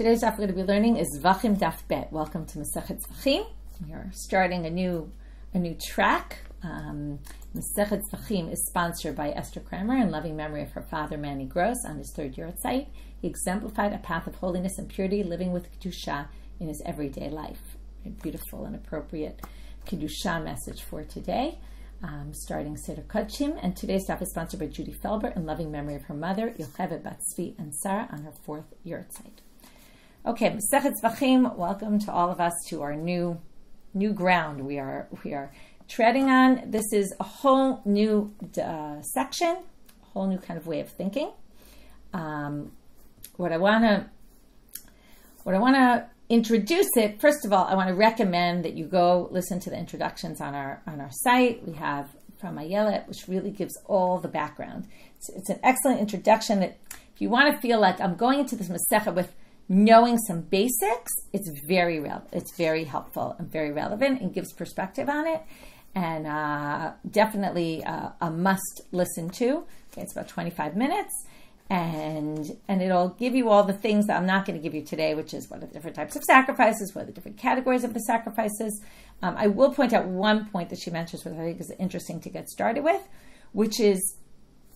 Today's daf we're going to be learning is Zevachim daf bet. Welcome to Masechet Zevachim. We are starting a new track. Masechet Zevachim is sponsored by Esther Kramer in loving memory of her father Manny Gross on his third year at site. He exemplified a path of holiness and purity, living with Kedusha in his everyday life. A beautiful and appropriate Kedusha message for today. Starting Seder Kodshim, and today's daf is sponsored by Judy Felber in loving memory of her mother Yocheved Bat Tzvi and Sarah on her fourth year at site. Okay, Masechet Zevachim, welcome to all of us to our new ground we are treading on. This is a whole new section, a whole new kind of way of thinking. What I want to introduce it. First of all, I want to recommend that you go listen to the introductions on our site. We have from Ayelet, which really gives all the background. It's an excellent introduction that if you want to feel like I'm going into this Masechah with knowing some basics, it's very helpful and very relevant and gives perspective on it, and definitely a must listen to. Okay, it's about 25 minutes. And it'll give you all the things that I'm not going to give you today, which is what are the different types of sacrifices, what are the different categories of the sacrifices. I will point out one point that she mentions, which I think is interesting to get started with, which is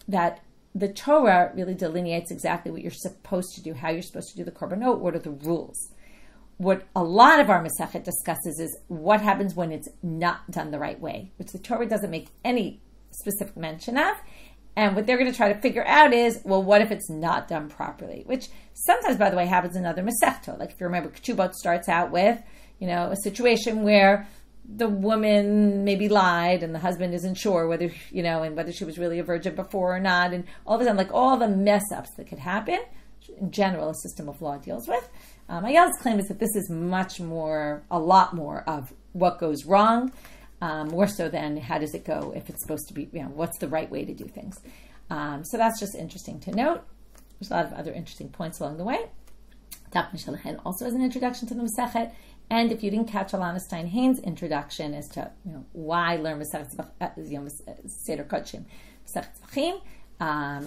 that the Torah really delineates exactly what you're supposed to do, how you're supposed to do the korbanot, what are the rules. What a lot of our Masechet discusses is what happens when it's not done the right way, which the Torah doesn't make any specific mention of. And what they're going to try to figure out is, well, what if it's not done properly? Which sometimes, by the way, happens in other Masechtot. Like if you remember, Ketubot starts out with, a situation where the woman maybe lied and the husband isn't sure whether, and whether she was really a virgin before or not. And all of a sudden, like all the mess ups that could happen, in general, a system of law deals with. Ayala's claim is that this is a lot more of what goes wrong. More so than how does it go if it's supposed to be, what's the right way to do things. So that's just interesting to note. There's a lot of other interesting points along the way. Daf Mishalachin also has an introduction to the Masechet. And if you didn't catch Alana Stein-Hain's introduction as to why learn Masechet Seder Kodshim, Masechet Zevachim,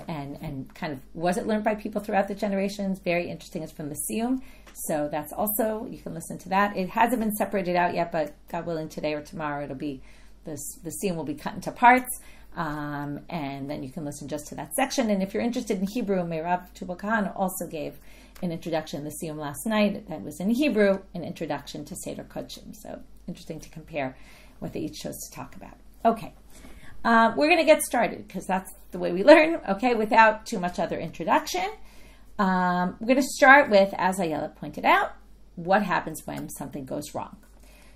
and kind of was it learned by people throughout the generations? Very interesting. It's from the Siyum. So that's also, you can listen to that. It hasn't been separated out yet, but God willing, today or tomorrow, it'll be, the Siyum will be cut into parts. And then you can listen just to that section. And if you're interested in Hebrew, Meirav Tubal-Kahan also gave an introduction in the Siyum last night that was in Hebrew, an introduction to Seder Kodshim. So interesting to compare what they each chose to talk about. Okay. We're going to get started because that's the way we learn, okay, without too much other introduction. We're going to start with, as Ayala pointed out, what happens when something goes wrong.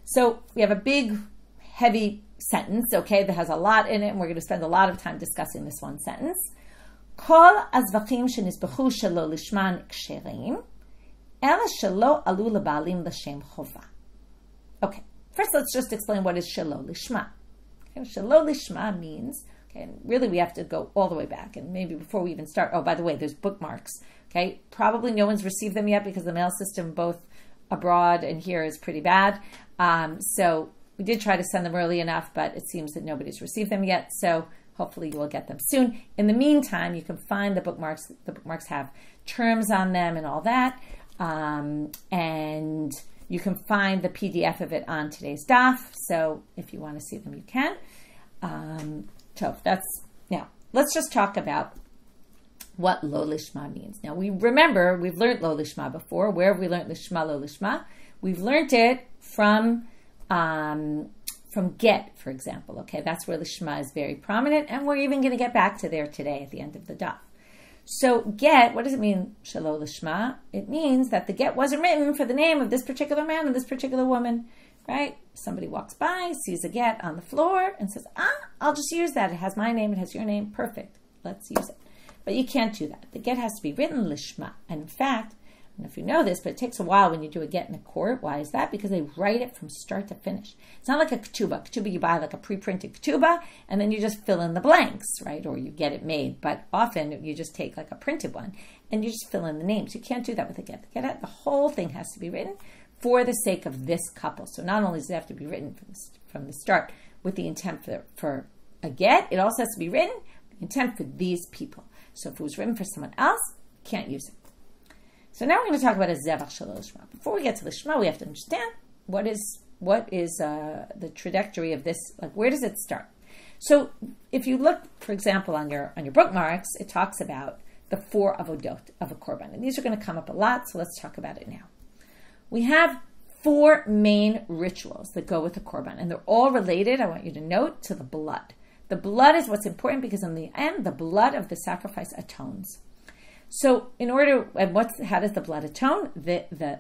So we have a big, heavy sentence, okay, that has a lot in it, and we're going to spend a lot of time discussing this one sentence. Kol azvachim shenizbechu shelo lishma ksherim, ela shelo alu lebalim l'shem chova. Okay, first let's just explain what is shelo lishma. Okay, shelo lishma means, okay, and really we have to go all the way back, and maybe before we even start, oh, by the way, there's bookmarks. Okay, probably no one's received them yet because the mail system both abroad and here is pretty bad. So we did try to send them early enough, but it seems that nobody's received them yet. So hopefully you will get them soon. In the meantime, you can find the bookmarks. The bookmarks have terms on them and all that. And you can find the PDF of it on today's daf. So if you want to see them, you can. So now let's just talk about what lo lishma means. Now we've learned lo lishma before. Where have we learned lishma, lo lishma? We've learned it from get, for example. Okay, that's where lishma is very prominent, and we're even going to get back to there today at the end of the daf. So get, what does it mean, shelo lishma? It means that the get wasn't written for the name of this particular man and this particular woman, right? Somebody walks by, sees a get on the floor, and says, I'll just use that. It has my name, it has your name, perfect. Let's use it. But you can't do that. The get has to be written lishma. And in fact, I don't know if you know this, but it takes a while when you do a get in a court. Why is that? Because they write it from start to finish. It's not like a ketubah. Ketubah, you buy like a pre-printed ketubah, and then you just fill in the blanks, right? Or you get it made. But often you just take like a printed one, and you just fill in the names. You can't do that with a get. The whole thing has to be written for the sake of this couple. So not only does it have to be written from the start with the intent for a get, it also has to be written with the intent for these people. So if it was written for someone else, can't use it. So now we're going to talk about a zevach shelo lishma. Before we get to lishma, we have to understand what is the trajectory of this. Like, where does it start? So if you look, for example, on your bookmarks, it talks about the 4 avodot of a korban. And these are going to come up a lot, so let's talk about it now. We have 4 main rituals that go with the korban, and they're all related, I want you to note, to the blood. The blood is what's important because in the end, the blood of the sacrifice atones. So how does the blood atone? The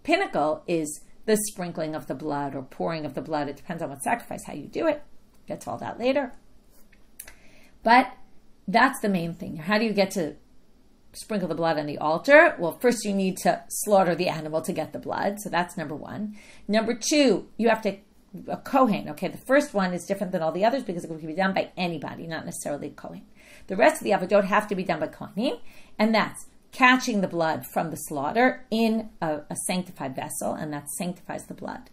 pinnacle is the sprinkling of the blood or pouring of the blood. It depends on what sacrifice, how you do it. Get to all that later. But that's the main thing. How do you get to sprinkle the blood on the altar? Well, first you need to slaughter the animal to get the blood. So that's number 1. Number 2, you have to, a kohen. Okay, the first one is different than all the others because it can be done by anybody, not necessarily a kohen. The rest of the avodot have to be done by kohanim, and that's catching the blood from the slaughter in a sanctified vessel, and that sanctifies the blood.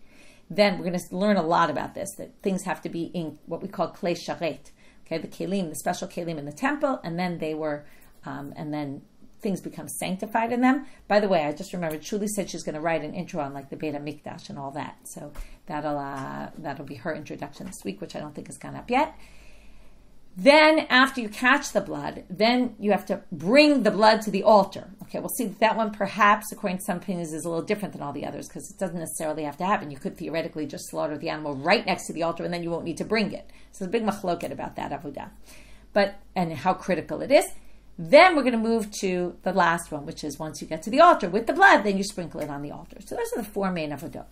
Then we're going to learn a lot about this, that things have to be in what we call klei sharet, okay, the kelim, the special kelim in the temple, and then then things become sanctified in them. By the way, I just remembered, Shuli said she's going to write an intro on like the Beit HaMikdash and all that, so that'll be her introduction this week, which I don't think has gone up yet. Then after you catch the blood, then you have to bring the blood to the altar. Okay, we'll see that one perhaps, according to some opinions, is a little different than all the others because it doesn't necessarily have to happen. You could theoretically just slaughter the animal right next to the altar and then you won't need to bring it. So there's a big machloket about that avodah. And how critical it is. Then we're going to move to the last one, which is once you get to the altar with the blood, then you sprinkle it on the altar. So those are the 4 main avodot.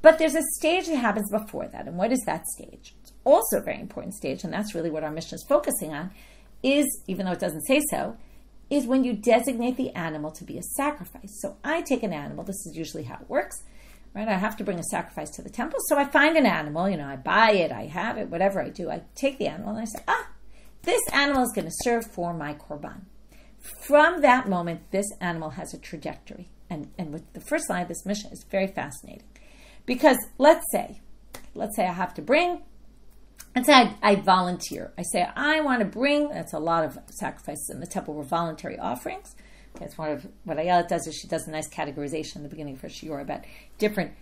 But there's a stage that happens before that. And what is that stage? It's also a very important stage, and that's really what our Mishna is focusing on, is, even though it doesn't say so, is when you designate the animal to be a sacrifice. So I take an animal. This is usually how it works, right? I have to bring a sacrifice to the temple. So I find an animal, I buy it, I have it, whatever I do. I take the animal and I say, this animal is going to serve for my korban. From that moment, this animal has a trajectory. And with the first line of this Mishna is very fascinating. Because let's say I have to bring, let's say I volunteer. I say, I want to bring, that's a lot of sacrifices in the temple were voluntary offerings. That's one of what Ayala does, is she does a nice categorization in the beginning of her shiur about different,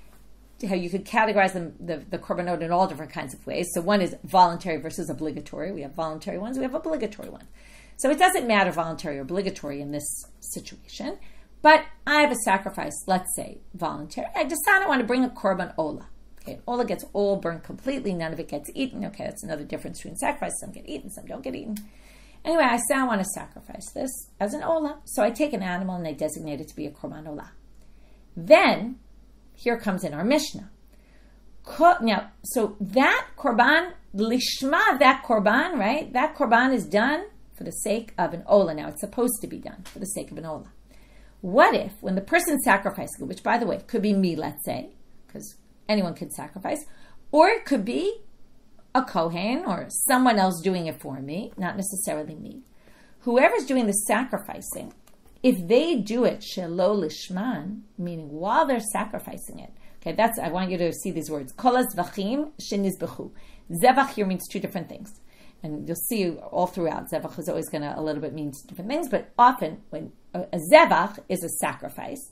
how you could categorize them, the korbanot in all different kinds of ways. So one is voluntary versus obligatory. We have voluntary ones, we have obligatory ones. So it doesn't matter voluntary or obligatory in this situation. But I have a sacrifice, let's say, voluntary. I decide I want to bring a korban ola. Okay, ola gets all burned completely. None of it gets eaten. Okay, that's another difference between sacrifices. Some get eaten, some don't get eaten. Anyway, I say I want to sacrifice this as an ola. So I take an animal and I designate it to be a korban ola. Then, here comes in our Mishna. Now, so that korban, lishma, that korban, right? That korban is done for the sake of an ola. Now, it's supposed to be done for the sake of an ola. What if, when the person sacrificing it, which by the way, could be me, let's say, because anyone could sacrifice, or it could be a kohen or someone else doing it for me, not necessarily me. Whoever's doing the sacrificing, if they do it shelo lishman, meaning while they're sacrificing it, okay, I want you to see these words, kol zevachim shenizbechu. Zevach here means 2 different things. And you'll see all throughout, zevach is always going to a little bit mean different things, but often when a zevach is a sacrifice,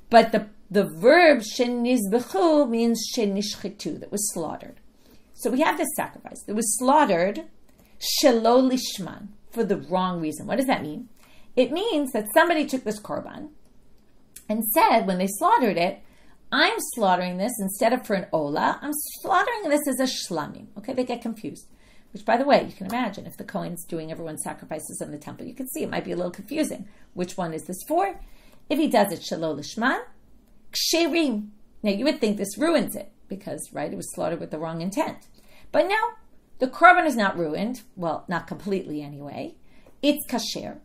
but the verb shenizbechu means shenishchitu, that was slaughtered. So we have this sacrifice that was slaughtered shelo lishman, for the wrong reason. What does that mean? It means that somebody took this korban and said, when they slaughtered it, I'm slaughtering this instead of for an ola, I'm slaughtering this as a shlamim. Okay, they get confused. Which, by the way, you can imagine if the Kohen's doing everyone's sacrifices in the temple, you can see it might be a little confusing. Which one is this for? If he does it shelo lishman, ksherim. Now, you would think this ruins it because, right, it was slaughtered with the wrong intent. But no, the korban is not ruined. Well, not completely anyway. It's kasher.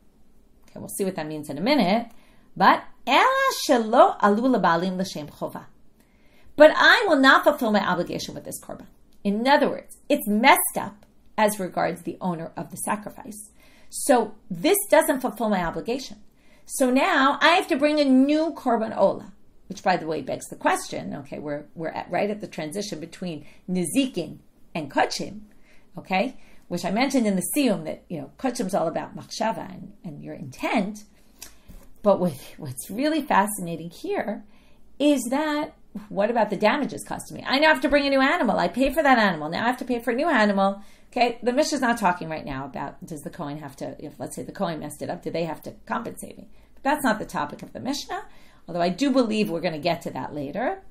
Okay, we'll see what that means in a minute. But ela shelo alu labalim l'shem chova. But I will not fulfill my obligation with this korban. In other words, it's messed up as regards the owner of the sacrifice. So this doesn't fulfill my obligation. So now I have to bring a new korban ola, which, by the way, begs the question. Okay, we're right at the transition between nizikin and kodshim. Okay, which I mentioned in the siyum that kodshim is all about machshava and your intent. But what's really fascinating here is that, what about the damages cost to me? I now have to bring a new animal. I pay for that animal. Now I have to pay for a new animal. Okay, the Mishna is not talking right now about, does the Kohen have to, if let's say the Kohen messed it up, do they have to compensate me? But that's not the topic of the Mishna, although I do believe we're going to get to that later.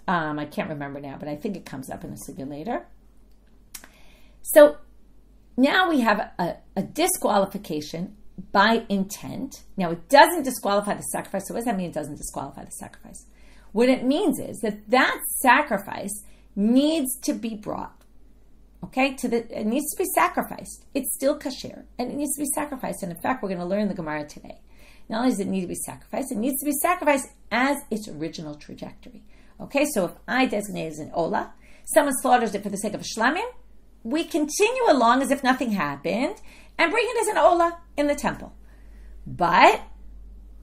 I can't remember now, but I think it comes up in a sugya later. So now we have a disqualification by intent. Now it doesn't disqualify the sacrifice. So what does that mean? It doesn't disqualify the sacrifice. What it means is that sacrifice needs to be brought. Okay, it needs to be sacrificed. It's still kasher, and it needs to be sacrificed. And in fact, we're going to learn the Gemara today. Not only does it need to be sacrificed, it needs to be sacrificed as its original trajectory. Okay, so if I designate it as an ola, someone slaughters it for the sake of a shlamim, we continue along as if nothing happened and bring it as an ola in the temple. But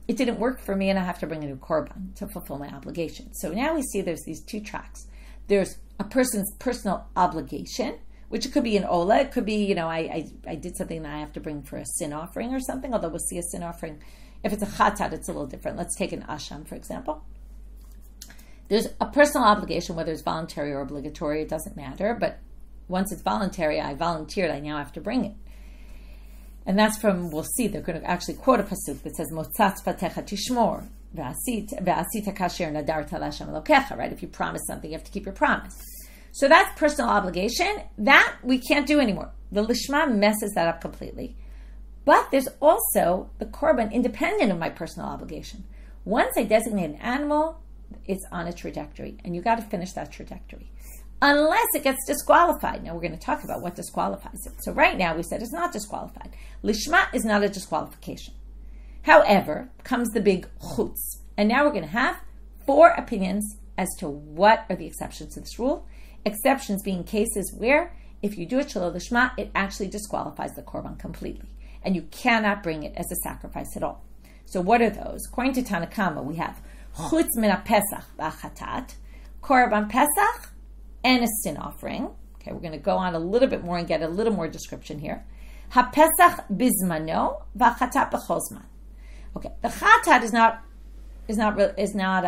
it didn't work for me, and I have to bring a new korban to fulfill my obligation. So now we see there's these two tracks. There's a person's personal obligation, which it could be an ola. It could be, I did something that I have to bring for a sin offering or something, although we'll see a sin offering. If it's a chatat, it's a little different. Let's take an asham, for example. There's a personal obligation, whether it's voluntary or obligatory, it doesn't matter. But once it's voluntary, I volunteered, I now have to bring it. And that's from, we'll see, they're going to actually quote a pasuk that says, Motzat fatecha tishmor, ve'asita kasher nadarta l'Hashem Elokecha, right? If you promise something, you have to keep your promise. So that's personal obligation. That we can't do anymore. The lishma messes that up completely. But there's also the korban independent of my personal obligation. Once I designate an animal, it's on a trajectory, and you got to finish that trajectory. Unless it gets disqualified. Now we're going to talk about what disqualifies it. So right now we said it's not disqualified. Lishma is not a disqualification. However, comes the big chutz. And now we're going to have 4 opinions as to what are the exceptions to this rule. Exceptions being cases where if you do a shelo lishma, it actually disqualifies the korban completely. And you cannot bring it as a sacrifice at all. So what are those? According to Tana Kamma, we have chutz min Pesach chatat, korban Pesach, and a sin offering. Okay, we're going to go on a little bit more and get a little more description here. Ha-Pesach bizmano v'chatat b'chozman. Okay, the chatat is not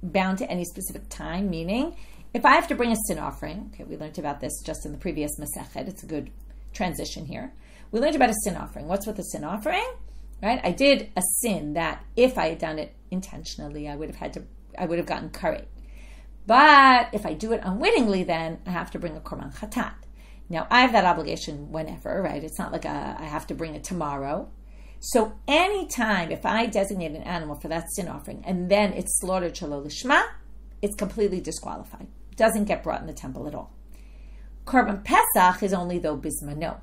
bound to any specific time. Meaning, if I have to bring a sin offering, okay, we learned about this just in the previous Masechet. It's a good transition here. We learned about a sin offering. What's with a sin offering? Right, I did a sin that if I had done it intentionally, I would have gotten karet. But if I do it unwittingly, then I have to bring a korban chatat. Now, I have that obligation whenever, right? It's not like I have to bring it tomorrow. So anytime, if I designate an animal for that sin offering, and then it's slaughtered shelo lishma, it's completely disqualified. It doesn't get brought in the temple at all. Korban Pesach is only though bismano.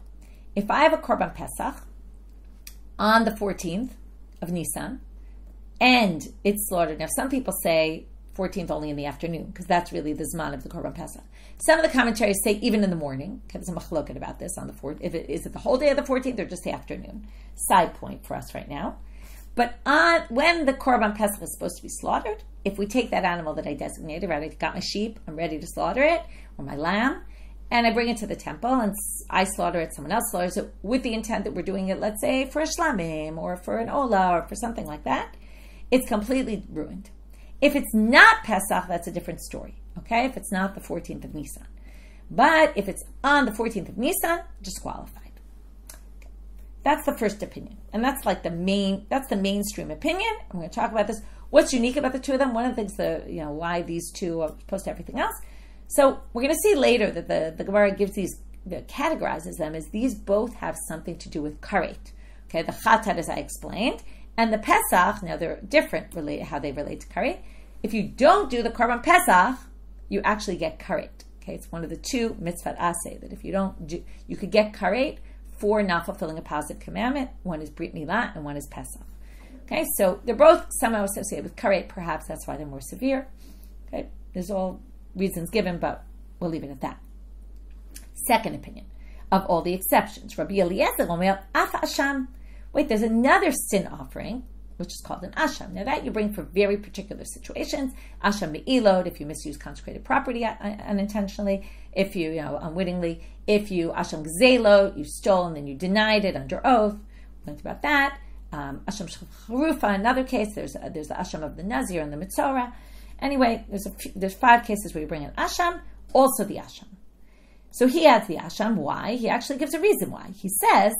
If I have a korban Pesach on the 14th of Nissan, and it's slaughtered. Now, some people say 14th only in the afternoon, because that's really the zman of the korban Pesach. Some of the commentaries say even in the morning. There's a machloket about this on the 4th. Is it the whole day of the 14th or just the afternoon? Side point for us right now. But when the korban Pesach is supposed to be slaughtered, if we take that animal that I designated, right, I got my sheep, I'm ready to slaughter it, or my lamb, and I bring it to the temple, and I slaughter it, someone else slaughters it, with the intent that we're doing it, let's say, for a shlamim, or for an ola, or for something like that, it's completely ruined. If it's not Pesach, that's a different story, okay? If it's not the 14th of Nissan. But if it's on the 14th of Nissan, disqualified. Okay. That's the first opinion. And that's like the mainstream opinion. I'm going to talk about this. What's unique about the two of them? One of the things, why these two are opposed to everything else. So we're going to see later that the Gemara gives categorizes them as these both have something to do with karet. Okay, the chatat, as I explained, and the Pesach, now they're different how they relate to karet. If you don't do the korban Pesach, you actually get karet. Okay, it's one of the two mitzvot aseh that if you don't do, you could get karet for not fulfilling a positive commandment. One is brit milah and one is Pesach. Okay, so they're both somehow associated with karet. Perhaps that's why they're more severe. Okay, there's all reasons given, but we'll leave it at that. Second opinion, of all the exceptions, Rabbi Eliezer Omer af asham. Wait, there's another sin offering, which is called an asham. Now that you bring for very particular situations. Asham me'ilod, if you misuse consecrated property unintentionally, if you, unwittingly. If you asham gzelot, you stole and then you denied it under oath. We learned about that. asham charufa. Another case, there's the asham of the nazir and the mitzora. Anyway, there's 5 cases where you bring an asham, also the asham. So he adds the asham. Why? He actually gives a reason why. He says,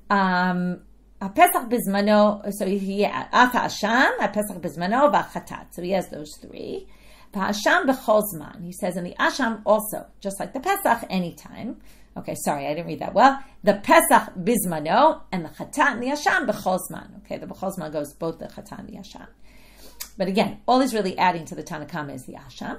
Pesach bizmano. So he ata asham, Pesach bizmano, v'chatat. So he has those 3. Hasham b'chol zman. He says in the asham also, just like the Pesach, anytime. Okay, sorry, I didn't read that well. The Pesach bizmano and the chatat and the asham b'chol zman. Okay, the b'chol zman goes both the chatat and the asham. But again, all he's really adding to the Tana Kamma is the asham.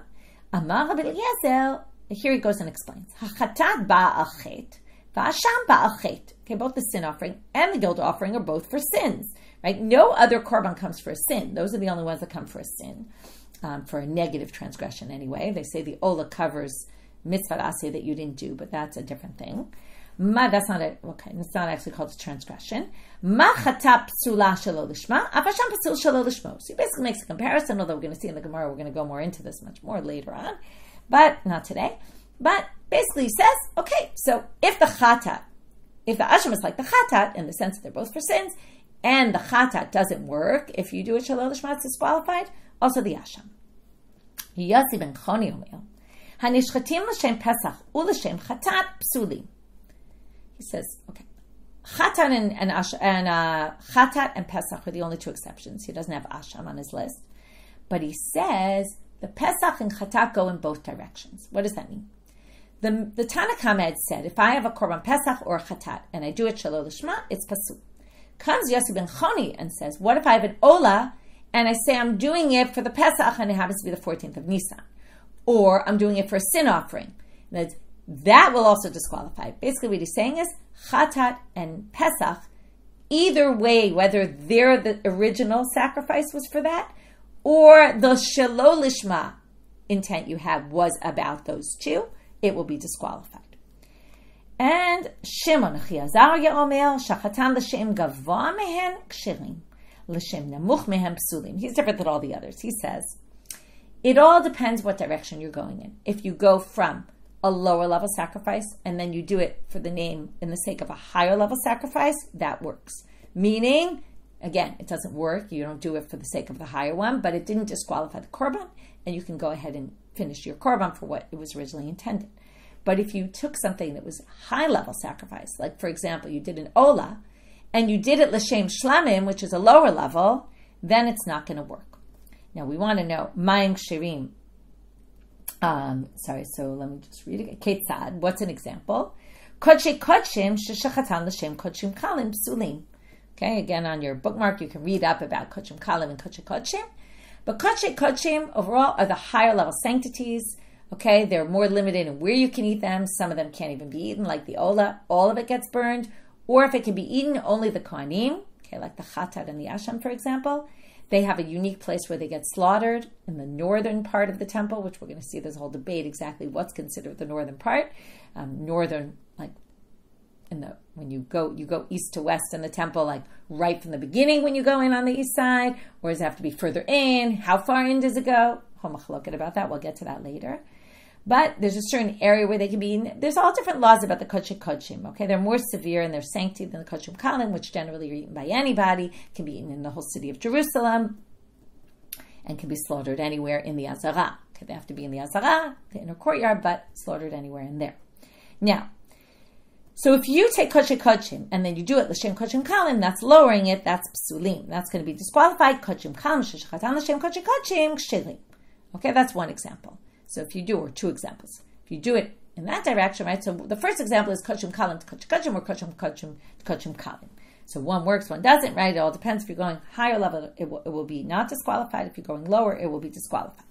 Amar Rabbi Eliezer, here he goes and explains. Chatat ba'al chet, v'asham ba'al chet. Okay, both the sin offering and the guilt offering are both for sins, right? No other korban comes for a sin. Those are the only ones that come for a sin. For a negative transgression anyway. They say the Ola covers mitzvah aseh that you didn't do, but that's a different thing. That's not it's not actually called a transgression. Chatat psula shelo lishma, afasham psul shelo lishmo. So he basically makes a comparison, although we're going to see in the Gemara, we're going to go more into this much more later on, but not today. But basically he says, okay, so if the asham is like the chatat, in the sense that they're both for sins, and the chatat doesn't work, if you do a shelo lishma, it's disqualified, also the asham. Yossi ben Choni Omer, Hanishchatim l'shem Pesach u'l'shem chatat psulim. He says, okay, chatat and chatat and Pesach are the only 2 exceptions. He doesn't have asham on his list, but he says the Pesach and chatat go in both directions. What does that mean? The Tana Kamma had said, if I have a korban Pesach or a chatat and I do it shelo lishma, it's pasul. Comes Yossi ben Choni and says, what if I have an ola and I say I'm doing it for the Pesach and it happens to be the 14th of Nissan, or I'm doing it for a sin offering? That will also disqualify. Basically what he's saying is chatat and Pesach, either way, whether the original sacrifice was for that, or the shelo lishma intent you have was about those 2, it will be disqualified. And Shimon Chiazarya Omer, shachatan l'shem gavoa mehen kshirim, l'shem namuch mehem psulim. He's different than all the others. He says, it all depends what direction you're going in. If you go from a lower level sacrifice and then you do it for the name in the sake of a higher level sacrifice, that works. Meaning, again, it doesn't work. You don't do it for the sake of the higher one, but it didn't disqualify the korban, and you can go ahead and finish your korban for what it was originally intended. But if you took something that was high level sacrifice, like for example, you did an ola, and you did it l'shem shlamim, which is a lower level, then it's not going to work. Now we want to know, ma'im kshirim. So let me just read it. Ketzad, what's an example? Kodshe kodshim sheshachatan l'shem kodshim kalim psulim. Okay, again on your bookmark you can read up about kodshim kalim and kodshe kodshim. But kodshe kodshim overall are the higher level sanctities. Okay, they're more limited in where you can eat them. Some of them can't even be eaten, like the ola. All of it gets burned. Or if it can be eaten, only the kohanim. Okay, like the chatat and the asham, for example. They have a unique place where they get slaughtered in the northern part of the temple, which we're going to see there's a whole debate exactly what's considered the northern part. Northern, like when you go east to west in the temple, like right from the beginning when you go in on the east side, or does it have to be further in? How far in does it go? Homachloket about that. We'll get to that later. But there's a certain area where they can be eaten. There's all different laws about the kodshe kodshim. Okay, they're more severe in their sanctity than the kodshim kalim, which generally are eaten by anybody, can be eaten in the whole city of Jerusalem, and can be slaughtered anywhere in the Azara. Okay, they have to be in the Azara, the inner courtyard, but slaughtered anywhere in there. Now, so if you take kodshe kodshim and then you do it l'shem kodshim kalim, that's lowering it. That's psulim. That's going to be disqualified. Kodshim kalim sheshachatan l'shem kodshe kodshim kshilim. Okay, that's one example. So if you do, or 2 examples, if you do it in that direction, right? So the first example is kodshim kalim to kodshim kodshim, or kodshim kalim. So one works, one doesn't, right? It all depends. If you're going higher level, it will be not disqualified. If you're going lower, it will be disqualified.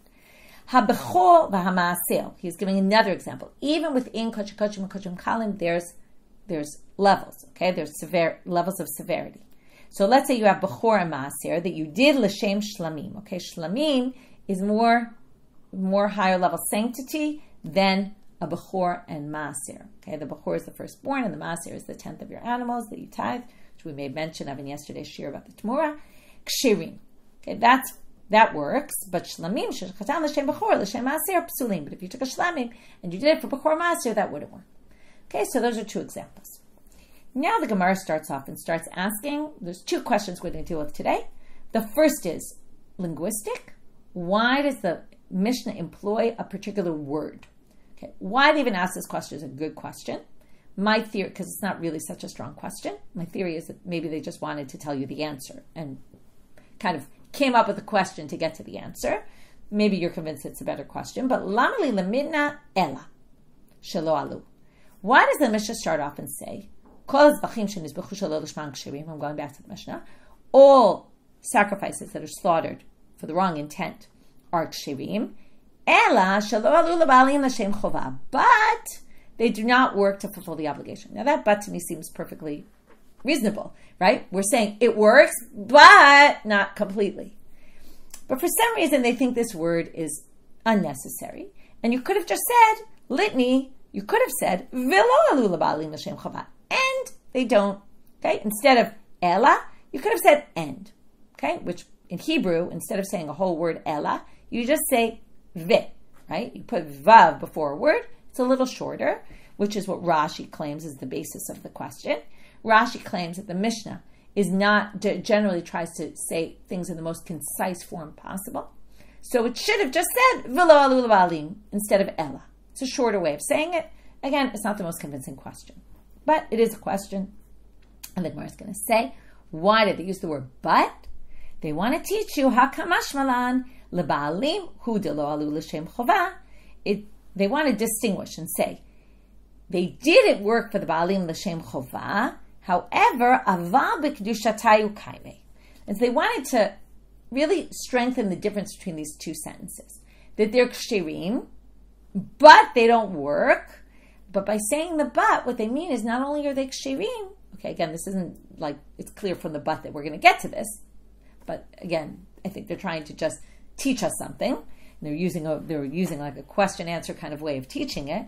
Ha-bechor v'ha-ma'asel. He's giving another example. Even within kodshim kodshim and kodshim kalim, there's levels, okay? There's levels of severity. So let's say you have bechor and ma'aser that you did l'shem shlamim, okay? Shlamim is more higher level sanctity than a bechor and maaser. Okay, the bechor is the firstborn, and the maaser is the 10th of your animals that you tithe, which we made mention of in yesterday's shir about the Tmura. Kshirim. Okay, that works, but shlamim shechatan l'shem bechor l'shem maaser psulim. But if you took a shlamim and you did it for bechor maaser, that wouldn't work. Okay, so those are 2 examples. Now the Gemara starts off and starts asking, there's two questions we're going to deal with today. The first is linguistic. Why does the Mishna employ a particular word? Okay, why they even ask this question is a good question. My theory, because it's not really such a strong question, my theory is that maybe they just wanted to tell you the answer and kind of came up with a question to get to the answer. Maybe you're convinced it's a better question, but lama li lemidna ela shelo alu. Why does the Mishnah start off and say, kol zevachim shenizbechu shelo lishma kshirim? I'm going back to the Mishnah. All sacrifices that are slaughtered for the wrong intent are kshirim. Ela shelo alu lebalim l'shem chova. But they do not work to fulfill the obligation. Now that but to me seems perfectly reasonable, right? We're saying it works, but not completely. But for some reason, they think this word is unnecessary. And you could have just said, litany, you could have said, velo alu lebalim l'shem chava. And they don't, okay? Instead of ela, you could have said and, okay? Which in Hebrew, instead of saying a whole word ela, you just say ve, right? You put vav before a word. It's a little shorter, which is what Rashi claims is the basis of the question. Rashi claims that the Mishnah is not, generally tries to say things in the most concise form possible. So it should have just said, velo alu lebalim, instead of ela. It's a shorter way of saying it. Again, it's not the most convincing question. But it is a question. And the Gemara is going to say, why did they use the word but? They want to teach you, hakamashmalan, lebalim, hu de lo alu l'shem chova. They want to distinguish and say, they didn't work for the Baalim l'shem chova, however, aval b'kedushatayu kaime. And so they wanted to really strengthen the difference between these two sentences. That they're kshirim, but they don't work. But by saying the but, what they mean is not only are they kshirim, okay, again, this isn't like, it's clear from the but that we're going to get to this. But again, I think they're trying to just teach us something. They're using like a question answer kind of way of teaching it,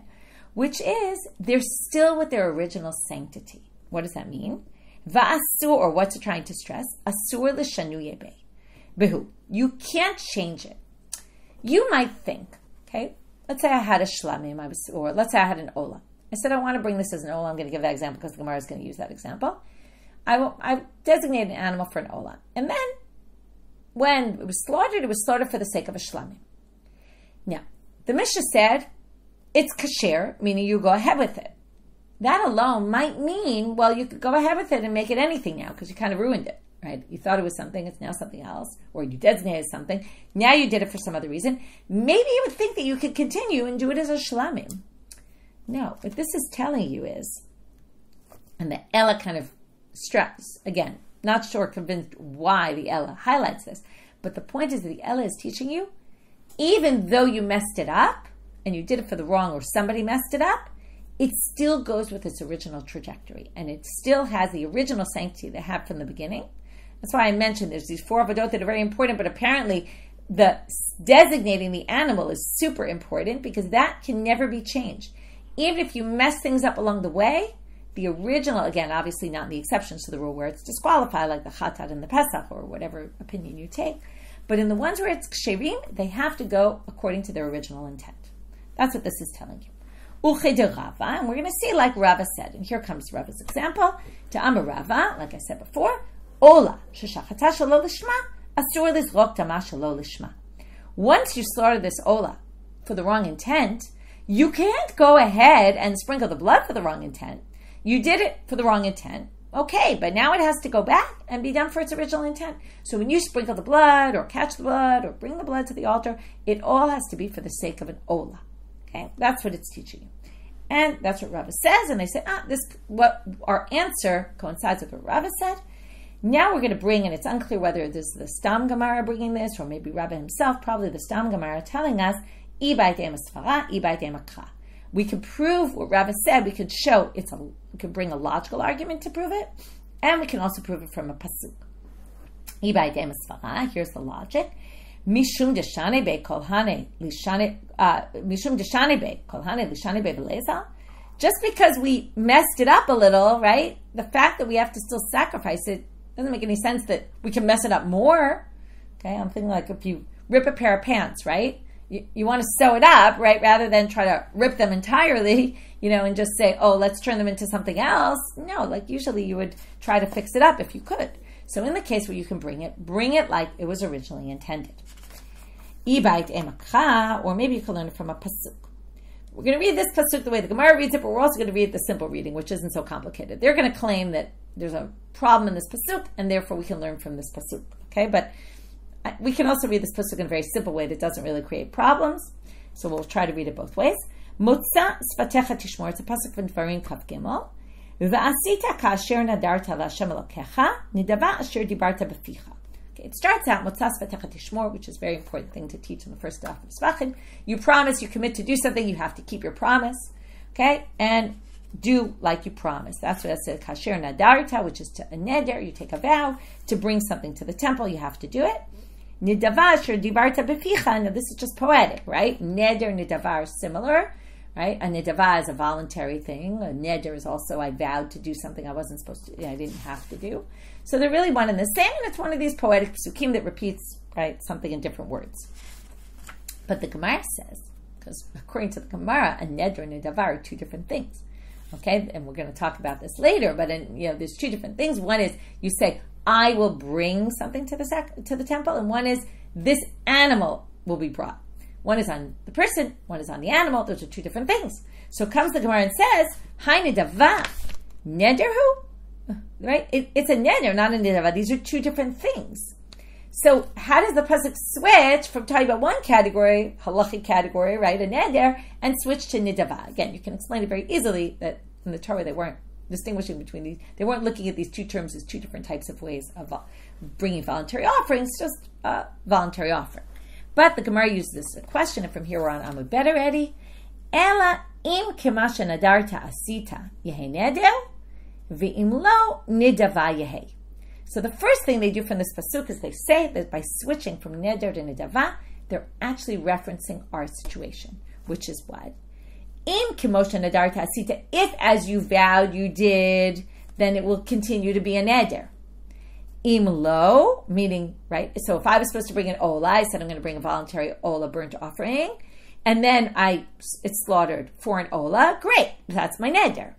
which is they're still with their original sanctity. What does that mean? Va'asur, or what's it trying to stress? Asur l'shanu behu. You can't change it. You might think, okay, let's say I had a shlamim, or let's say I had an ola. I said I want to bring this as an ola. I'm going to give that example because the Gemara is going to use that example. I designated an animal for an ola, and then when it was slaughtered for the sake of a shlamim. Now, the Mishna said, it's kasher, meaning you go ahead with it. That alone might mean, well, you could go ahead with it and make it anything now, because you kind of ruined it, right? You thought it was something, it's now something else, or you designated something, now you did it for some other reason. Maybe you would think that you could continue and do it as a shlamim. No, what this is telling you is, and the Ella kind of stress, again, not sure convinced why the Ella highlights this, but the point is that the Ella is teaching you, even though you messed it up, and you did it for the wrong, or somebody messed it up, it still goes with its original trajectory, and it still has the original sanctity they had from the beginning. That's why I mentioned there's these four avodot that are very important, but apparently the designating the animal is super important, because that can never be changed. Even if you mess things up along the way, the original, again, obviously not in the exceptions to the rule where it's disqualified, like the chatat and the Pesach, or whatever opinion you take, but in the ones where it's ksherim, they have to go according to their original intent. That's what this is telling you. And we're going to see like Rava said. And here comes Rava's example. To Amar Rava, like I said before, Ola, sheshachata shelo lishma, asur lizrok tama shelo lishma. Once you slaughter this Ola for the wrong intent, you can't go ahead and sprinkle the blood for the wrong intent. You did it for the wrong intent. Okay, but now it has to go back and be done for its original intent. So when you sprinkle the blood, or catch the blood, or bring the blood to the altar, it all has to be for the sake of an ola. Okay, that's what it's teaching you. And that's what Rava says, and they say, what our answer coincides with what Rava said. Now we're going to bring, and it's unclear whether this is the Stam Gemara bringing this, or maybe Rava himself, probably the Stam Gemara, telling us, we can prove what Rava said. We could show we could bring a logical argument to prove it, and we can also prove it from a pasuk. Here's the logic. Mishum deshane be kolhane lishane be beleza. Just because we messed it up a little, right? The fact that we have to still sacrifice it doesn't make any sense that we can mess it up more. Okay, I'm thinking like if you rip a pair of pants, right? you want to sew it up, right? Rather than try to rip them entirely, and just say, oh, let's turn them into something else. No, like usually you would try to fix it up if you could. So in the case where you can bring it like it was originally intended. Or maybe you can learn it from a pasuk. We're going to read this pasuk the way the Gemara reads it, but we're also going to read the simple reading, which isn't so complicated. They're going to claim that there's a problem in this pasuk, and therefore we can learn from this pasuk. Okay, but we can also read this pasuk in a very simple way that doesn't really create problems. So we'll try to read it both ways. Motza sfatecha tishmor. It's a pasuk from Dvarim Kaf Gimel. V'asita ka'asher nadarta la'Hashem Elokecha nidava asher dibarta b'ficha. It starts out, Motzas Vatecha Tishmor, which is a very important thing to teach in the first daf of Zevachim. You promise, you commit to do something, you have to keep your promise, okay? And do like you promise. That's what it says, Kasher Nadarta, which is to a neder, you take a vow to bring something to the temple, you have to do it. Nidava Asher Dibarta Beficha, now this is just poetic, right? Neder, nidava are similar, right? A nidava is a voluntary thing. A neder is also, I vowed to do something I wasn't supposed to, I didn't have to do. So they're really one and the same, and it's one of these poetic psukim that repeats, right, something in different words. But the Gemara says, because according to the Gemara, a neder and a davar are two different things. Okay, and we're going to talk about this later, but there's two different things. One is you say, I will bring something to the temple, and one is this animal will be brought. One is on the person, one is on the animal. Those are two different things. So comes the Gemara and says, Hai nedava, nederhu. Right? It's a neder, not a nidava. These are two different things. So how does the pasuk switch from talking about one category, halachic category, right, a neder, and switch to nidava? Again, you can explain it very easily that in the Torah they weren't distinguishing between these. They weren't looking at these two terms as two different types of ways of bringing voluntary offerings, just voluntary offering. But the Gemara uses this question, and from here on, I'm a better ready. Ela im kemasha nadarta asita yehe neder. V'imlo nidava yehe. So the first thing they do from this pasuk is they say that by switching from neder to nidava, they're actually referencing our situation, which is what? Im kimosha nadarta asita, if as you vowed you did, then it will continue to be a neder. Im lo, meaning, right, so if I was supposed to bring an ola, I said I'm going to bring a voluntary ola burnt offering, and then it's slaughtered for an ola, great, that's my neder.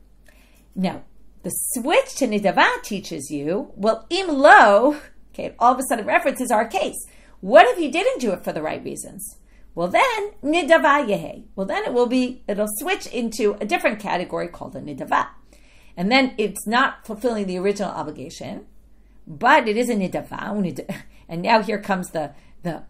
Now, the switch to nidava teaches you, well, im lo, okay, all of a sudden references our case. What if you didn't do it for the right reasons? Well, then, nidava yehe. Well, then it'll switch into a different category called a nidava. And then it's not fulfilling the original obligation, but it is a nidava. And now here comes the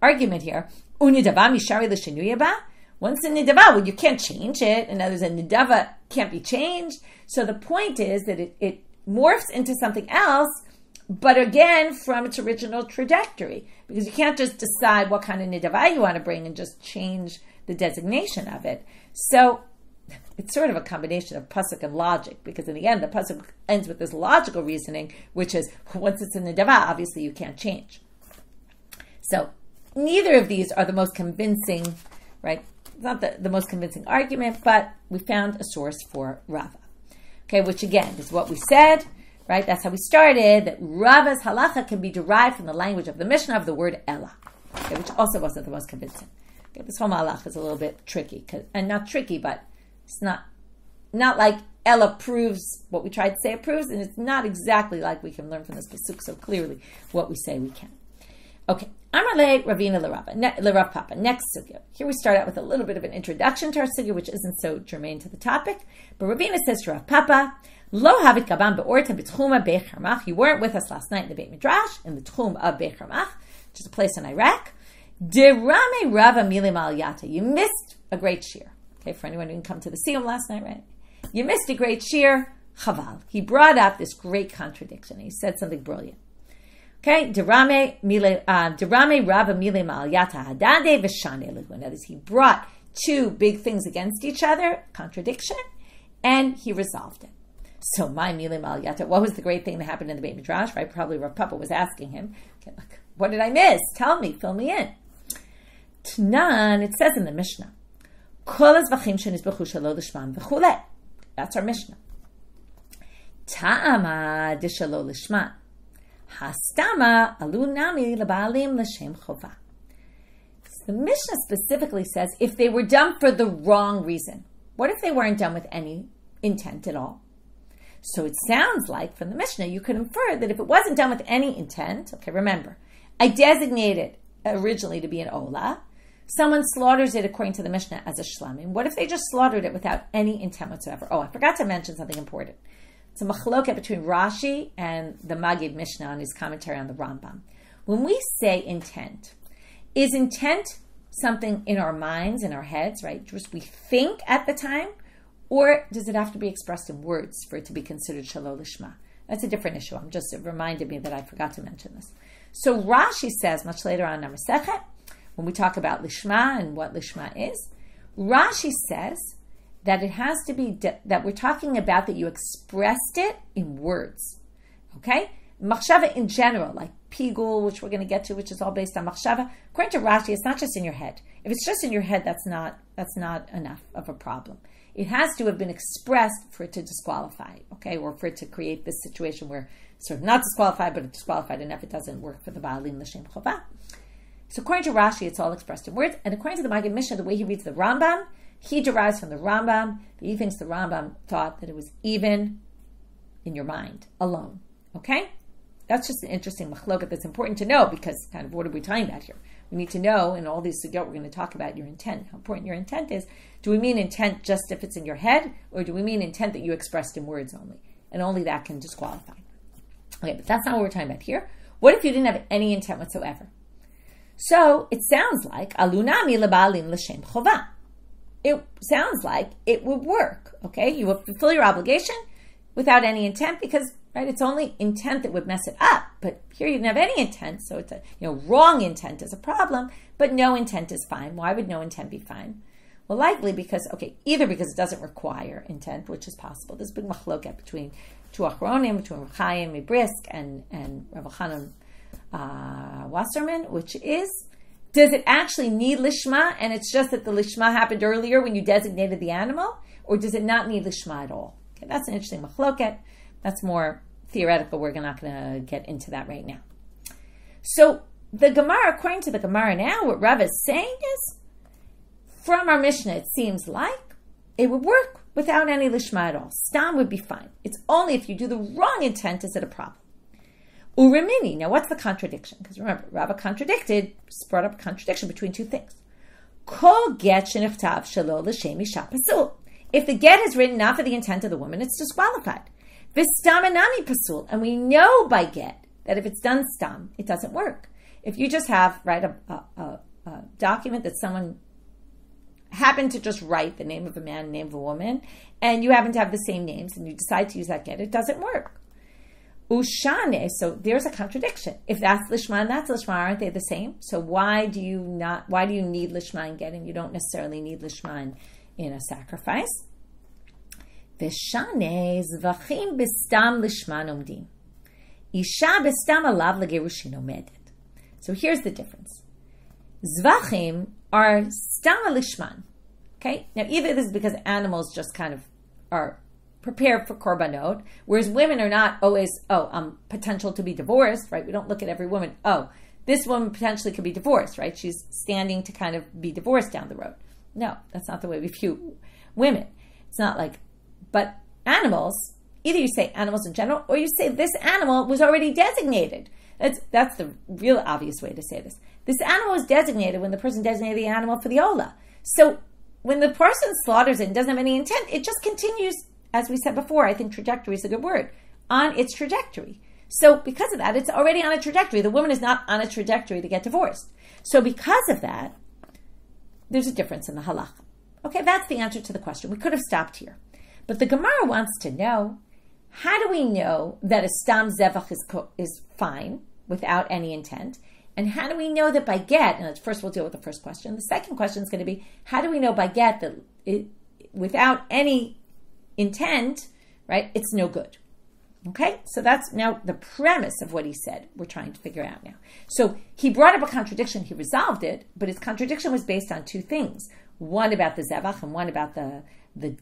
argument here. Unidava mishari l'shinuyaba. Once a nidava, well, you can't change it. In other words, a nidava can't be changed. So the point is that it morphs into something else, but again, from its original trajectory. Because you can't just decide what kind of nidava you want to bring and just change the designation of it. So it's sort of a combination of pasuk and logic, because in the end, the pasuk ends with this logical reasoning, which is, once it's a nidava, obviously you can't change. So neither of these are the most convincing, right? It's not the most convincing argument, but we found a source for Rava. Okay, which again is what we said, right? That's how we started, that Rava's halacha can be derived from the language of the Mishna of the word Ella, okay, which also wasn't the most convincing. Okay, this whole halacha is a little bit tricky, and not tricky, but it's not like Ella proves what we tried to say it proves, and it's not exactly like we can learn from this pasuk so clearly what we say we can. Okay, Amarle Ravina L'Rav Papa. Next sugya. Here we start out with a little bit of an introduction to our sugya, which isn't so germane to the topic. But Ravina says to Rav Papa, Lo havit kabam be'orta b'tchuma Beit Harmach. You weren't with us last night in the Beit Midrash, in the Tchum of Beit Harmach, which is a place in Iraq. Derame Rava Milim Al Yata. You missed a great shir. Okay, for anyone who didn't come to the Siyum last night, right? You missed a great shir. Chaval. He brought up this great contradiction. He said something brilliant. Okay, Derame Rava Mile Mal Yata Hadade V'Shane Lehu. In other words, he brought two big things against each other, contradiction, and he resolved it. So my Mile Mal Yata, what was the great thing that happened in the Beit Midrash? Right, probably Rav Papa was asking him, okay, look, what did I miss? Tell me, fill me in. Tanan, it says in the Mishna, Kol Zevachim shenizbechu shelo lishma v'chulei. That's our Mishna. Ta'ama d'shelo lishma. Hastama alu nami lebalim l'shem chova. The Mishnah specifically says if they were done for the wrong reason. What if they weren't done with any intent at all? So it sounds like from the Mishnah, you could infer that if it wasn't done with any intent, okay, remember, I designated originally to be an ola. Someone slaughters it according to the Mishnah as a shlamim. What if they just slaughtered it without any intent whatsoever? Oh, I forgot to mention something important. It's a machloket between Rashi and the Magid Mishna on his commentary on the Rambam. When we say intent, is intent something in our minds, in our heads, right? Just we think at the time, or does it have to be expressed in words for it to be considered shelo lishma? That's a different issue. It reminded me that I forgot to mention this. So Rashi says, much later on in Masechet, when we talk about lishma and what lishma is, Rashi says that it has to be, that we're talking about that you expressed it in words. Okay? Machshava in general, like pigul, which we're going to get to, which is all based on machshava. According to Rashi, it's not just in your head. If it's just in your head, that's not enough of a problem. It has to have been expressed for it to disqualify, okay, or for it to create this situation where it's sort of not disqualified, but it's disqualified enough it doesn't work for the ba'alim l'shem chovah. So according to Rashi, it's all expressed in words, and according to the Maggid Mishnah, the way he reads the Rambam, he derives from the Rambam. He thinks the Rambam thought that it was even in your mind alone, okay? That's just an interesting machloket that's important to know because kind of what are we talking about here? We need to know in all these sugyot we're going to talk about your intent, how important your intent is. Do we mean intent just if it's in your head, or do we mean intent that you expressed in words only? And only that can disqualify. Okay, but that's not what we're talking about here. What if you didn't have any intent whatsoever? So it sounds like alunami lebalim l'shem chovah. It sounds like it would work. Okay, you would fulfill your obligation without any intent because right, it's only intent that would mess it up. But here you didn't have any intent, so it's a wrong intent is a problem, but no intent is fine. Why would no intent be fine? Well, likely because either because it doesn't require intent, which is possible. There's a big machloket between two achronim, between Rav Chaim Mibrisk and Rav Chanan Wasserman, which is, does it actually need lishma, and it's just that the lishma happened earlier when you designated the animal, or does it not need lishma at all? Okay, that's an interesting machloket. That's more theoretical. We're not going to get into that right now. So the Gemara, according to the Gemara now, what Rav is saying is, from our Mishnah, it seems like it would work without any lishma at all. Stam would be fine. It's only if you do the wrong intent is it a problem. Urimini. Now, what's the contradiction? Because remember, Rav brought up a contradiction between two things. Kol get shenichtav shelo l'shem isha pasul. If the get is written not for the intent of the woman, it's disqualified. V'stamanami pasul. And we know by get that if it's done stam, it doesn't work. If you just have, a document that someone happened to just write the name of a man, the name of a woman, and you happen to have the same names, and you decide to use that get, it doesn't work. Ushane, so there's a contradiction. If that's lishma and that's lishma, aren't they the same? So why do you need lishma in getting? You don't necessarily need lishma in a sacrifice. V'shane zevachim bestam lishma nomdim. Isha bestam alav legerushin omedet. So here's the difference. Zevachim are stam lishman. Okay? Now either this is because animals just kind of are prepared for korbanot, whereas women are not always, potential to be divorced, right? We don't look at every woman, this woman potentially could be divorced, right? She's standing to kind of be divorced down the road. No, that's not the way we view women. It's not like, but animals, either you say animals in general, or you say this animal was already designated. That's the real obvious way to say this. This animal was designated when the person designated the animal for the ola. So when the person slaughters it and doesn't have any intent, it just continues, as we said before, I think trajectory is a good word, on its trajectory. So because of that, it's already on a trajectory. The woman is not on a trajectory to get divorced. So because of that, there's a difference in the halacha. Okay, that's the answer to the question. We could have stopped here. But the Gemara wants to know, how do we know that a stam zevach is fine without any intent? And how do we know that by get, and first we'll deal with the first question. The second question is going to be, how do we know by get that without any intent, right, it's no good? Okay, so that's now the premise of what he said we're trying to figure out now. So he brought up a contradiction, he resolved it, but his contradiction was based on two things. One about the zevach and one about the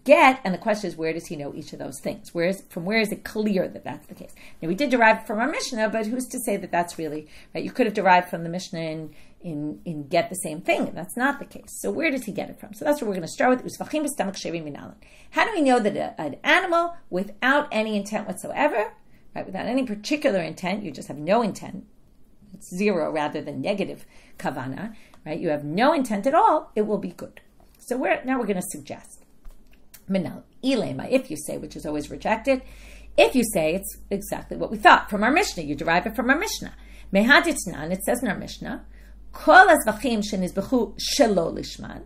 get, and the question is, where does he know each of those things? From where is it clear that that's the case? Now, we did derive from our Mishnah, but who's to say that that's really, right? You could have derived from the Mishnah in get the same thing. And that's not the case. So where does he get it from? So that's what we're going to start with. Zevachim b'stomach shevi minalan. How do we know that an animal without any intent whatsoever, right, without any particular intent, you just have no intent, it's zero rather than negative kavana, right? You have no intent at all, it will be good. So now we're going to suggest. Minal, ilema, if you say, which is always rejected, if you say it's exactly what we thought from our Mishnah, you derive it from our Mishnah. Mehaditnan, it says in our Mishnah, kol hazvachim shenizbechu shelo lishman,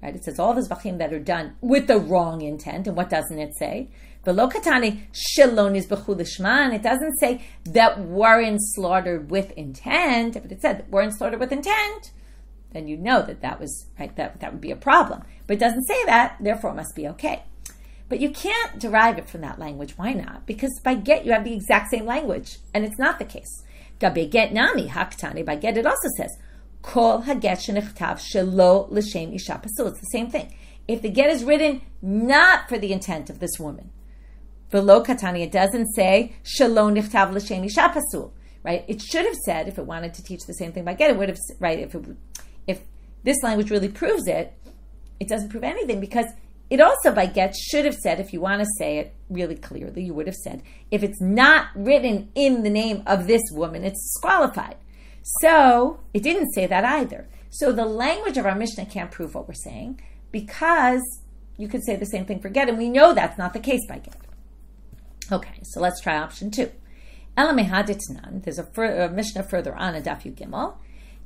right? It says all the zevachim that are done with the wrong intent, and what doesn't it say? V'lo katani shelo nizbechu lishman. It doesn't say that weren't slaughtered with intent. If it said that weren't slaughtered with intent, then you know that was right. That would be a problem. But it doesn't say that, therefore it must be okay. But you can't derive it from that language. Why not? Because by get you have the exact same language, and it's not the case. Gabe get nami haktani. By get it also says kol haget shenichtav shelo l'shem isha pasul. It's the same thing. If the get is written not for the intent of this woman, v'lo katani, it doesn't say shelo nichtav l'shem isha pasul. Right? It should have said, if it wanted to teach the same thing by get, it would have, right? If this language really proves it, it doesn't prove anything, because it also by get should have said, if you want to say it really clearly, you would have said, if it's not written in the name of this woman, it's disqualified. So it didn't say that either. So the language of our Mishnah can't prove what we're saying, because you could say the same thing for get, and we know that's not the case by get. Okay, so let's try option 2. Elamehaditnan, there's a Mishnah further on in Daf Yud Gimel.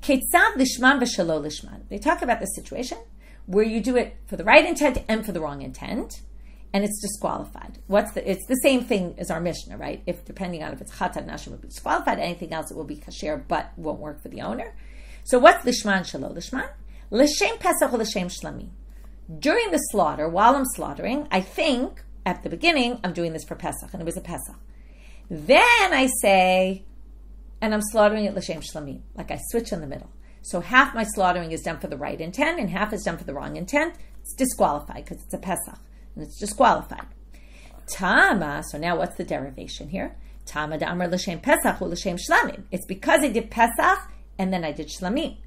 Ketzav lishman v'shelo lishman. They talk about the situation where you do it for the right intent and for the wrong intent, and it's disqualified. It's the same thing as our Mishnah, right? If depending on if it's chatat, nashim will be disqualified. Anything else, it will be kasher, but won't work for the owner. So what's lishman shelo lishman? L'shem Pesach or l'shem shlamim. During the slaughter, while I'm slaughtering, I think at the beginning I'm doing this for Pesach, and it was a Pesach. Then I say, and I'm slaughtering it l'shem shlamim, like I switch in the middle. So half my slaughtering is done for the right intent, and half is done for the wrong intent. It's disqualified because it's a Pesach, and it's disqualified. Tama, so now what's the derivation here? Tama da'amar l'shem Pesach or l'shem shlamim. It's because I did Pesach, and then I did shlamim.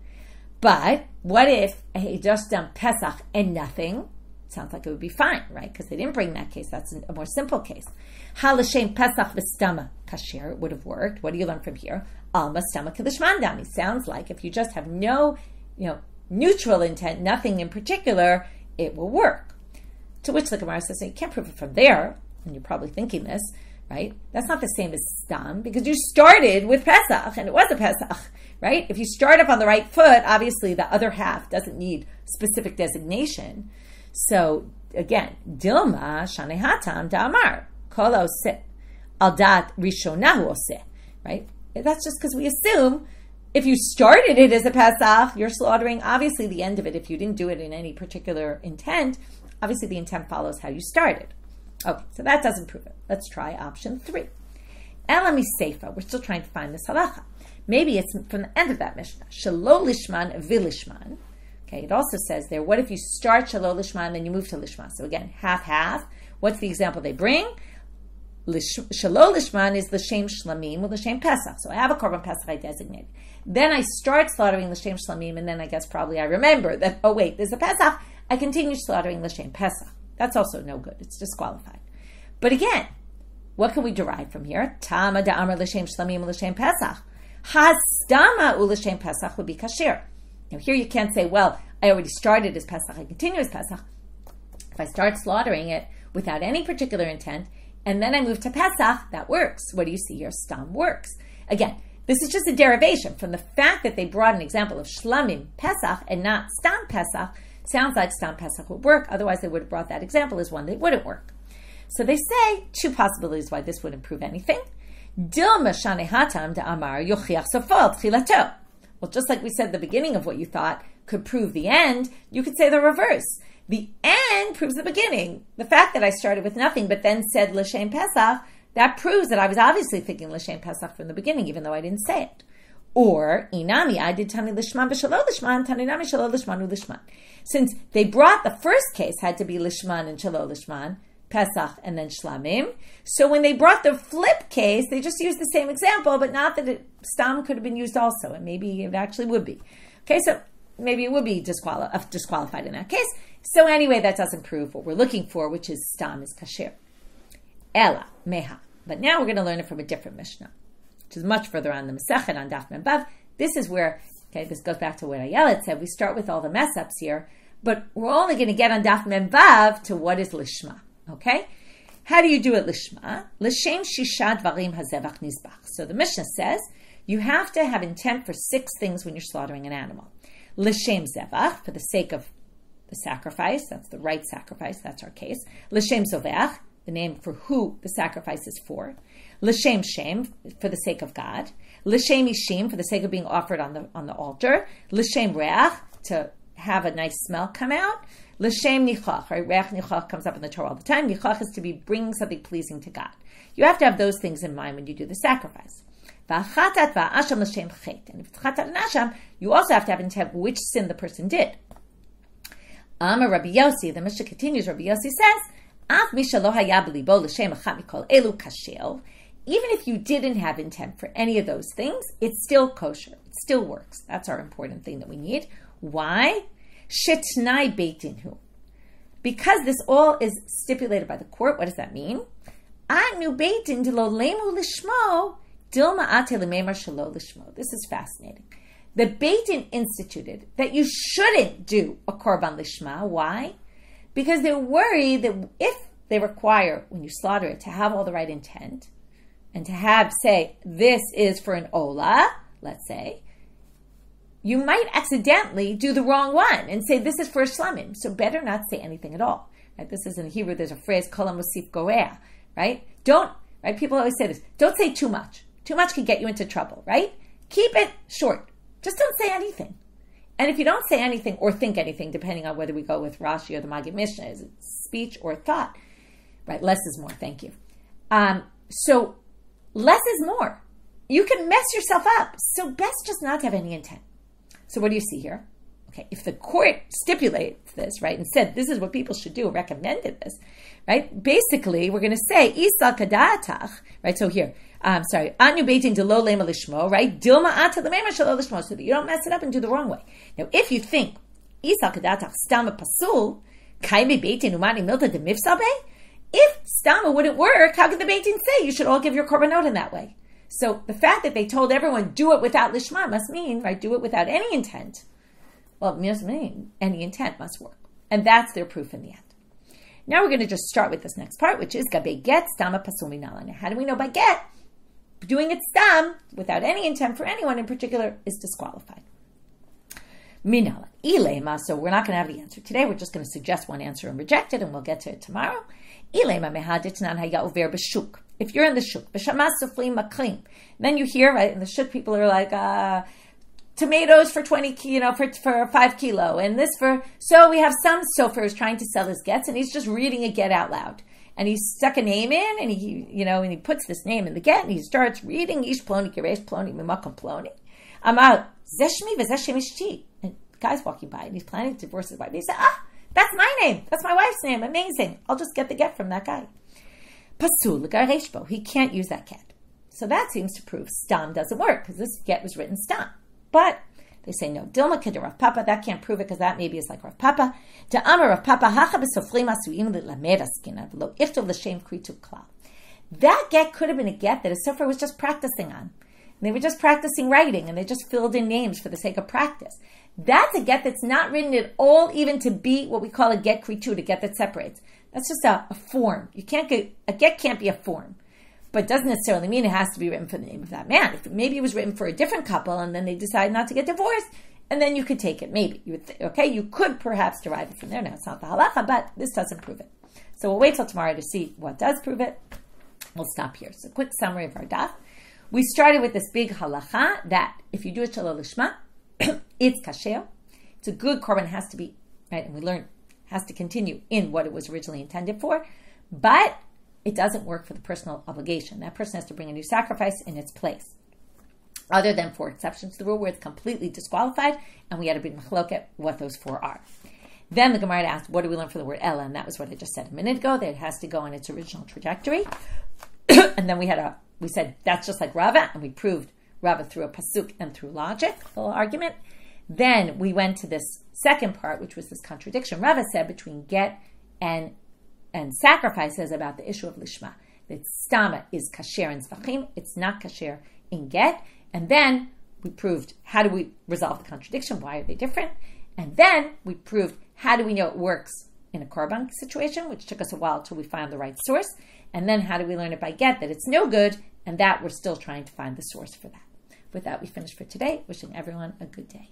But what if I had just done Pesach and nothing? Sounds like it would be fine, right? Because they didn't bring that case. That's a more simple case. Ha l'shem Pesach v'stama kasher, it would have worked. What do you learn from here? Alma stama k'lishman dami. Sounds like if you just have no, neutral intent, nothing in particular, it will work. To which the Gemara says, you can't prove it from there. And you're probably thinking this, right? That's not the same as stam, because you started with Pesach, and it was a Pesach, right? If you start up on the right foot, obviously the other half doesn't need specific designation. So again, Dilma shanehatam da'amar kol oseh al dat rishonahu oseh, right? That's just because we assume if you started it as a Pesach, you're slaughtering obviously the end of it. If you didn't do it in any particular intent, obviously the intent follows how you started. Okay, so that doesn't prove it. Let's try option 3. Elami seifa. We're still trying to find this halacha. Maybe it's from the end of that Mishnah. Shelo lishman v'lishman. Okay, it also says there, what if you start shelo lishman, then you move to lishma? So again, half-half. What's the example they bring? Shelo lishman is l'shem shlamim or l'shem Pesach. So I have a korban Pesach I designate. Then I start slaughtering l'shem shlamim, and then I guess probably I remember that, oh wait, there's a Pesach. I continue slaughtering l'shem Pesach. That's also no good. It's disqualified. But again, what can we derive from here? Tama da'amar l'shem shlamim l'shem Pesach. Hastama u'l'shem Pesach would be kasher. Now here you can't say, well, I already started as Pesach, I continue as Pesach. If I start slaughtering it without any particular intent, and then I move to Pesach, that works. What do you see here? Stam works. Again, this is just a derivation from the fact that they brought an example of shlamim Pesach and not Stam Pesach. Sounds like Stam Pesach would work. Otherwise, they would have brought that example as one that wouldn't work. So they say 2 possibilities why this wouldn't prove anything. Dilma shanehatam da'amar yochiach sofot chilato. Well, just like we said, the beginning of what you thought could prove the end, you could say the reverse. The end proves the beginning. The fact that I started with nothing but then said l'shem Pesach, that proves that I was obviously thinking l'shem Pesach from the beginning, even though I didn't say it. Or, inami, I did tani lishman v'shelo lishman, tani nami shelo lishman u'lishman. Since they brought the first case had to be lishman and shelo lishman, Pesach and then shlamim. So when they brought the flip case, they just used the same example, but not that stam could have been used also, and maybe it actually would be. Okay, so maybe it would be disqualified in that case. So anyway, that doesn't prove what we're looking for, which is stam is kasher. Ela, meha. But now we're going to learn it from a different Mishnah, which is much further on the Masechet on Daf Membav. This is where, okay, this goes back to what Ayelet said. We start with all the mess ups here, but we're only going to get on Daf Membav to what is lishma. Okay? How do you do it lishma? L'shem shisha dvarim hazevach nizbach. So the Mishnah says you have to have intent for 6 things when you're slaughtering an animal. L'shem zevach, for the sake of the sacrifice, that's the right sacrifice, that's our case. L'shem zovech, the name for who the sacrifice is for. L'shem shem, for the sake of God. L'shem ishim, for the sake of being offered on the altar. L'shem reach, to have a nice smell come out. L'shem nichach, right? Reach nichach comes up in the Torah all the time. Nichach is to be bringing something pleasing to God. You have to have those things in mind when you do the sacrifice. V'chatat v'asham l'shem chet. And if it's chatat and asham, you also have to have intent which sin the person did. Amar Rabbi Yossi, the Mishnah continues, Rabbi Yossi says, even if you didn't have intent for any of those things, it's still kosher. It still works. That's our important thing that we need. Why? Shetnai beitinhu. Because this all is stipulated by the court. What does that mean? Anu beitin delo lemu lishmo dilma ate lememar shelo lishmo. This is fascinating. The beitin instituted that you shouldn't do a korban lishma. Why? Because they're worried that if they require, when you slaughter it, to have all the right intent, and to have, say, this is for an ola, let's say, you might accidentally do the wrong one and say this is for a shlamim. So better not say anything at all. Right? This is in Hebrew, there's a phrase, kol hamosif goreah, right? Right? People always say this, don't say too much. Too much can get you into trouble, right? Keep it short. Just don't say anything. And if you don't say anything or think anything, depending on whether we go with Rashi or the Maggid Mishnah, is it speech or thought? Right, less is more, thank you. So less is more. You can mess yourself up. So best just not to have any intent. So what do you see here? Okay, if the court stipulates this, right, and said this is what people should do, recommended this, right, basically we're going to say, Isa kadatach, right, so here, Anu beitin delo lema lishmo, right? Dilma ata lemema shelo lishmo, so that you don't mess it up and do the wrong way. Now, if you think Isa kadatach stama pasul, kaime beitin umani milta de mifsabe, if stama wouldn't work, how could the beitin say you should all give your korbanot in that way? So the fact that they told everyone do it without lishma must mean, right, do it without any intent. Well, it must mean any intent must work, and that's their proof in the end. Now we're going to just start with this next part, which is gabe get stama pasul minala. Now, how do we know by get? Doing it stam, without any intent for anyone in particular, is disqualified. Minala. Ilema, so we're not going to have the answer today. We're just going to suggest one answer and reject it, and we'll get to it tomorrow. Ilema mehaditnan haya over b'shuk. If you're in the shuk, b'shamas sufli maklim, then you hear, right, in the shuk people are like, tomatoes for 20, for 5 kilo, and this for, so we have some sofer who's trying to sell his gets, and he's just reading a get out loud. And he stuck a name in, and he puts this name in the get, and he starts reading Ish Ploni Kiresh Ploni Mimakom Ploni. I'm out. Zeshmi v'zeshem ishti. And the guy's walking by, and he's planning to divorce his wife. And he said, that's my name. That's my wife's name. Amazing. I'll just get the get from that guy. Pasul l'gareshbo. He can't use that get. So that seems to prove stam doesn't work, because this get was written stam. But they say no. Dilma kid Rav Papa, that can't prove it because that maybe is like Rav Papa. To Amar Rav Papa, hacha b'sofrim asuim l'lamed askina v'lo ichtav l'shem kritu klal. That get could have been a get that a sofer was just practicing on. And they were just practicing writing, and they just filled in names for the sake of practice. That's a get that's not written at all, even to be what we call a get kritu, a get that separates. That's just a form. A get can't be a form. But it doesn't necessarily mean it has to be written for the name of that man. If maybe it was written for a different couple, and then they decide not to get divorced, and then you could take it. Maybe you would you could perhaps derive it from there. Now it's not the halacha, but this doesn't prove it. So we'll wait till tomorrow to see what does prove it. We'll stop here. So quick summary of our daf. We started with this big halacha that if you do a shelo lishma, it's kasher. It's a good korban, has to be right, and we learned has to continue in what it was originally intended for, but it doesn't work for the personal obligation. That person has to bring a new sacrifice in its place. Other than 4 exceptions to the rule where it's completely disqualified, and we had to be machloket what those 4 are. Then the Gemara asked, what do we learn for the word ela? And that was what I just said a minute ago, that it has to go in its original trajectory. And then we said that's just like Rava, and we proved Rava through a pasuk and through logic, a little argument. Then we went to this second part, which was this contradiction Rava said between get and sacrifices about the issue of lishma. That stama is kasher in Zevachim, it's not kasher in get. And then we proved, how do we resolve the contradiction? Why are they different? And then we proved, how do we know it works in a korban situation, which took us a while till we found the right source. And then how do we learn it by get, that it's no good, and that we're still trying to find the source for that. With that, we finish for today. Wishing everyone a good day.